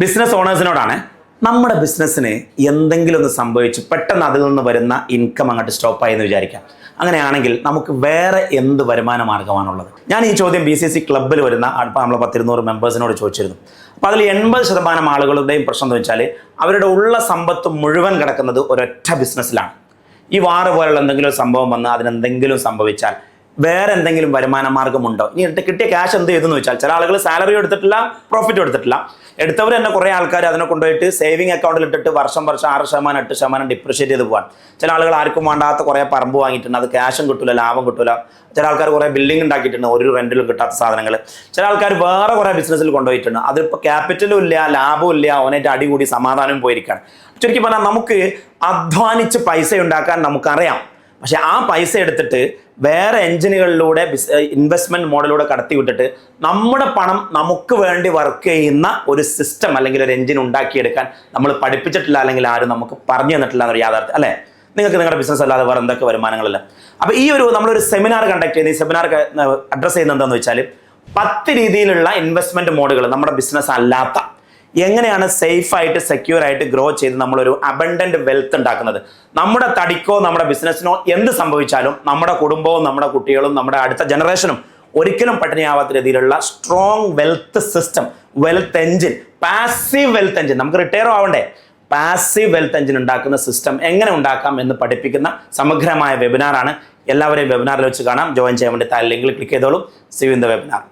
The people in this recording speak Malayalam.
ബിസിനസ് ഓണേഴ്സിനോടാണ്. നമ്മുടെ ബിസിനസ്സിന് എന്തെങ്കിലും ഒന്ന് സംഭവിച്ച് പെട്ടെന്ന് അതിൽ നിന്ന് വരുന്ന ഇൻകം അങ്ങോട്ട് സ്റ്റോപ്പായി എന്ന് വിചാരിക്കാം. അങ്ങനെയാണെങ്കിൽ നമുക്ക് വേറെ എന്ത് വരുമാന മാർഗമാണുള്ളത്? ഞാൻ ഈ ചോദ്യം BCC ക്ലബ്ബിൽ വരുന്ന നമ്മൾ 100-200 മെമ്പേഴ്സിനോട് ചോദിച്ചിരുന്നു. അപ്പോൾ അതിൽ 80% ആളുകളുടെയും പ്രശ്നം എന്ന് വെച്ചാൽ അവരുടെ ഉള്ള സമ്പത്ത് മുഴുവൻ കിടക്കുന്നത് ഒരൊറ്റ ബിസിനസ്സിലാണ്. ഈ വാറ് പോലുള്ള എന്തെങ്കിലും സംഭവം വന്ന് അതിനെന്തെങ്കിലും സംഭവിച്ചാൽ വേറെ എന്തെങ്കിലും വരുമാന മാർഗമുണ്ടോ? ഇനി കിട്ടിയ ക്യാഷ് എന്ത് ചെയ്തെന്ന് വെച്ചാൽ, ചില ആളുകൾ സാലറി എടുത്തിട്ടില്ല, പ്രോഫിറ്റ് എടുത്തിട്ടില്ല. എടുത്തവർ തന്നെ കുറേ ആൾക്കാർ അതിനെ കൊണ്ടുപോയിട്ട് സേവിങ് അക്കൗണ്ടിൽ ഇട്ടിട്ട് വർഷം 6%, 8% ഡിപ്രിഷിയേറ്റ് ചെയ്ത് പോകാൻ. ചില ആളുകൾ ആർക്കും വേണ്ടാത്ത കുറേ പറമ്പ് വാങ്ങിയിട്ടുണ്ട്, അത് ക്യാഷും കിട്ടില്ല, ലാഭം കിട്ടില്ല. ചില ആൾക്കാർ കുറേ ബിൽഡിംഗ് ഉണ്ടാക്കിയിട്ടുണ്ട്, ഒരു റെന്റിലും കിട്ടാത്ത സാധനങ്ങൾ. ചില ആൾക്കാർ വേറെ കുറേ ബിസിനസ്സിൽ കൊണ്ടുപോയിട്ടുണ്ട്, അതിപ്പോൾ ക്യാപിറ്റലും ഇല്ല, ലാഭവും ഇല്ല, അവനായിട്ട് അടികൂടി സമാധാനം പോയിരിക്കുകയാണ്. ചുരുക്കി പറഞ്ഞാൽ നമുക്ക് അധ്വാനിച്ച് പൈസ ഉണ്ടാക്കാൻ നമുക്കറിയാം. പക്ഷെ ആ പൈസ എടുത്തിട്ട് വേറെ എഞ്ചിനുകളിലൂടെ ഇൻവെസ്റ്റ്മെന്റ് മോഡലിലൂടെ കടത്തി വിട്ടിട്ട് നമ്മുടെ പണം നമുക്ക് വേണ്ടി വർക്ക് ചെയ്യുന്ന ഒരു സിസ്റ്റം അല്ലെങ്കിൽ ഒരു എഞ്ചിൻ ഉണ്ടാക്കിയെടുക്കാൻ നമ്മൾ പഠിപ്പിച്ചിട്ടില്ല, അല്ലെങ്കിൽ ആരും നമുക്ക് പറഞ്ഞു തന്നിട്ടില്ല എന്നൊരു യാഥാർത്ഥ്യം അല്ലേ? നിങ്ങൾക്ക് നിങ്ങളുടെ ബിസിനസ് അല്ലാതെ വേറെ എന്തൊക്കെ വരുമാനങ്ങളില്ല. അപ്പോൾ ഈ നമ്മളൊരു സെമിനാർ കണ്ടക്ട് ചെയ്യുന്ന ഈ സെമിനാർ അഡ്രസ്സ് ചെയ്യുന്നത് എന്താണെന്ന് വെച്ചാൽ 10 രീതിയിലുള്ള ഇൻവെസ്റ്റ്മെന്റ് മോഡുകൾ നമ്മുടെ ബിസിനസ് അല്ലാത്ത എങ്ങനെയാണ് സേഫ് ആയിട്ട് സെക്യൂർ ആയിട്ട് ഗ്രോ ചെയ്ത് നമ്മളൊരു അബണ്ടന്റ് വെൽത്ത് ഉണ്ടാക്കുന്നത്. നമ്മുടെ തടിക്കോ നമ്മുടെ ബിസിനസ്സിനോ എന്ത് സംഭവിച്ചാലും നമ്മുടെ കുടുംബവും നമ്മുടെ കുട്ടികളും നമ്മുടെ അടുത്ത ജനറേഷനും ഒരിക്കലും പട്ടിണിയാവാത്ത രീതിയിലുള്ള strong wealth system, wealth engine, passive wealth engine, നമുക്ക് റിട്ടയർ ആവണ്ടേ, പാസീവ് വെൽത്ത് എഞ്ചിൻ ഉണ്ടാക്കുന്ന സിസ്റ്റം എങ്ങനെ ഉണ്ടാക്കാം എന്ന് പഠിപ്പിക്കുന്ന സമഗ്രമായ വെബിനാറാണ്. എല്ലാവരെയും വെബിനാറിൽ വെച്ച് കാണാം. ജോയിൻ ചെയ്യാൻ വേണ്ടി താഴെ ലിങ്കിൽ ക്ലിക്ക് ചെയ്തോളൂ. See you in the webinar.